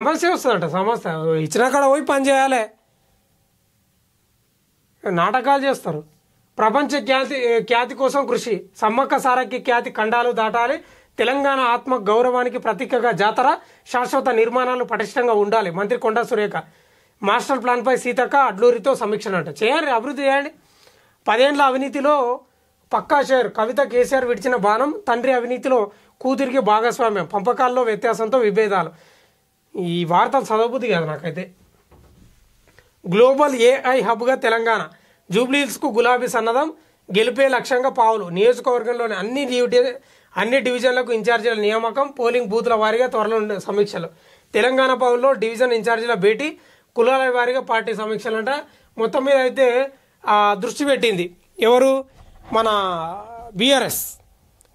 సమస్య వస్తుందట. సమస్య ఇచ్చిన కాడ పోయి పని చేయాలి. నాటకాలు చేస్తారు. ప్రపంచ ఖ్యాతి కోసం కృషి. సమ్మక్క సారక్కి ఖ్యాతి ఖండాలు దాటాలి. తెలంగాణ ఆత్మ గౌరవానికి ప్రతీకగా జాతర. శాశ్వత నిర్మాణాలు పటిష్టంగా ఉండాలి. మంత్రి కొండా సురేఖ. మాస్టర్ ప్లాన్పై సీతక్క అడ్లూరితో సమీక్షనంట. చేయాలి, అభివృద్ధి చేయండి. 10 ఏళ్ల అవినీతిలో పక్కా షేర్. కవిత కేసీఆర్ విడిచిన బాణం. తండ్రి అవినీతిలో కూతురికి భాగస్వామ్యం. పంపకాల్లో వ్యత్యాసంతో విభేదాలు. ఈ వార్తలు చదవబుద్ధి కాదు నాకైతే. గ్లోబల్ ఏఐ హబ్గా తెలంగాణ. జూబ్లీహిల్స్కు గులాబీ సన్నద్ధం. గెలిపే లక్ష్యంగా పావులు. నియోజకవర్గంలోని అన్ని డివిజన్లకు ఇన్ఛార్జీల నియామకం. పోలింగ్ బూతుల వారీగా త్వరలో సమీక్షలు. తెలంగాణ పౌరుల్లో డివిజన్ ఇన్ఛార్జీల భేటీ. కులాల వారీగా పార్టీ సమీక్షలంట. మొత్తం మీద అయితే దృష్టి పెట్టింది ఎవరు, మన బీఆర్ఎస్.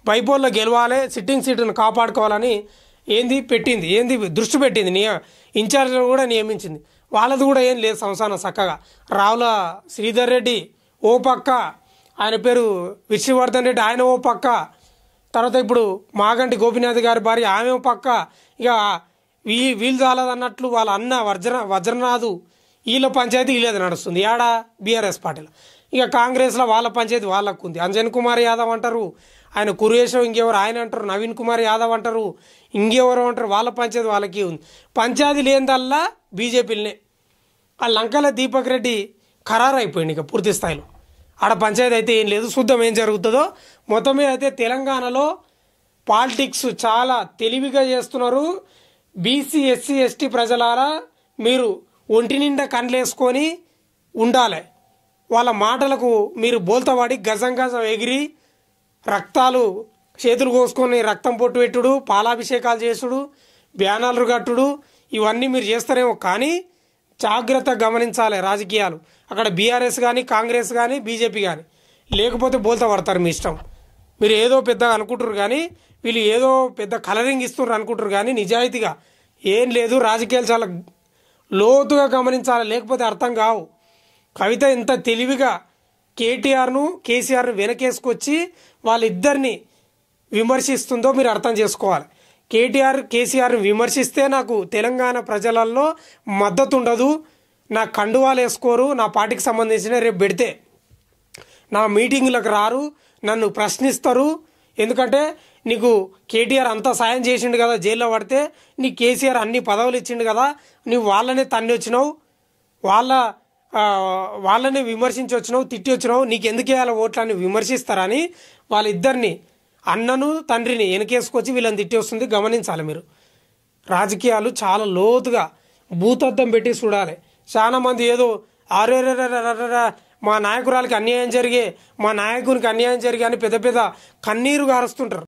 బైపోల్లో గెలవాలి, సిట్టింగ్ సీటును కాపాడుకోవాలని దృష్టి పెట్టింది. ఇన్ఛార్జీలను కూడా నియమించింది. వాళ్ళది కూడా ఏం లేదు సంసారం చక్కగా. రావుల శ్రీధర్ రెడ్డి ఓ పక్క, ఆయన పేరు విష్ణువర్ధన్ రెడ్డి ఆయన ఓ పక్క, తర్వాత ఇప్పుడు మాగంటి గోపినాథ్ గారి భార్య ఆమె ఓ పక్క. ఇక వీళ్ళు చాలదన్నట్లు వాళ్ళ అన్న వజ్రనాథు వీళ్ళ పంచాయతీ వీళ్ళది నడుస్తుంది ఏడా బీఆర్ఎస్ పార్టీలో. ఇక కాంగ్రెస్లో వాళ్ళ పంచాయతీ వాళ్ళకు ఉంది. అంజన్ కుమార్ యాదవ్ అంటారు, ఆయన కురేషవ్ ఇంకెవరు ఆయన అంటారు, నవీన్ కుమార్ యాదవ్ అంటారు, ఇంకెవరు అంటారు. వాళ్ళ పంచాయతీ వాళ్ళకి ఉంది. పంచాయతీ లేనిదల్లా బీజేపీలనే. ఆ లంకల దీపక్ రెడ్డి ఖరారు అయిపోయింది ఇక పూర్తి స్థాయిలో. ఆడ పంచాయతీ అయితే ఏం లేదు. చూద్దాం ఏం జరుగుతుందో. మొత్తం మీద అయితే తెలంగాణలో పాలిటిక్స్ చాలా తెలివిగా చేస్తున్నారు. బీసీ ఎస్సీ ఎస్టీ ప్రజలారా మీరు ఒంటి నిండా కండ్లేసుకొని ఉండాలి. వాళ్ళ మాటలకు మీరు బోల్తవాడి గజం గజం ఎగిరి రక్తాలు చేతులు కోసుకొని రక్తం పొట్టు పెట్టుడు, పాలాభిషేకాలు చేసుడు, బ్యానర్లు కట్టుడు ఇవన్నీ మీరు చేస్తారేమో, కానీ జాగ్రత్తగా గమనించాలి రాజకీయాలు. అక్కడ బీఆర్ఎస్ కానీ కాంగ్రెస్ కానీ బీజేపీ కానీ లేకపోతే బోల్తా పడతారు మీ ఇష్టం. మీరు ఏదో పెద్దగా అనుకుంటారు కానీ వీళ్ళు ఏదో పెద్ద కలరింగ్ ఇస్తున్నారు అనుకుంటారు కానీ నిజాయితీగా ఏం లేదు. రాజకీయాలు చాలా లోతుగా గమనించాలి, లేకపోతే అర్థం కావు. కవిత ఇంత తెలివిగా కేటీఆర్ను కేసీఆర్ను వెనకేసుకొచ్చి వాళ్ళిద్దరిని విమర్శిస్తుందో మీరు అర్థం చేసుకోవాలి. కేటీఆర్ కేసీఆర్ని విమర్శిస్తే నాకు తెలంగాణ ప్రజలలో మద్దతు ఉండదు, నా కండువాలు వేసుకోరు, నా పార్టీకి సంబంధించిన రేపు పెడితే నా మీటింగులకు రారు, నన్ను ప్రశ్నిస్తారు. ఎందుకంటే నీకు కేటీఆర్ అంతా సాయం చేసిండు కదా, జైల్లో పడితే నీకు కేసీఆర్ అన్ని పదవులు ఇచ్చిండు కదా, నువ్వు వాళ్ళనే తన్ని వచ్చినావు, వాళ్ళని విమర్శించి వచ్చినావు, తిట్టి వచ్చినావు, నీకు ఎందుకు వేయాల ఓట్లని విమర్శిస్తారని వాళ్ళిద్దరిని అన్నను తండ్రిని వెనకేసుకొచ్చి వీళ్ళని తిట్టి వస్తుంది. గమనించాలి మీరు. రాజకీయాలు చాలా లోతుగా భూతద్దం పెట్టి చూడాలి. చాలా మంది ఏదో మా నాయకురాలకి అన్యాయం జరిగే, మా నాయకునికి అన్యాయం జరిగే అని పెద్ద పెద్ద కన్నీరు గారుస్తుంటారు.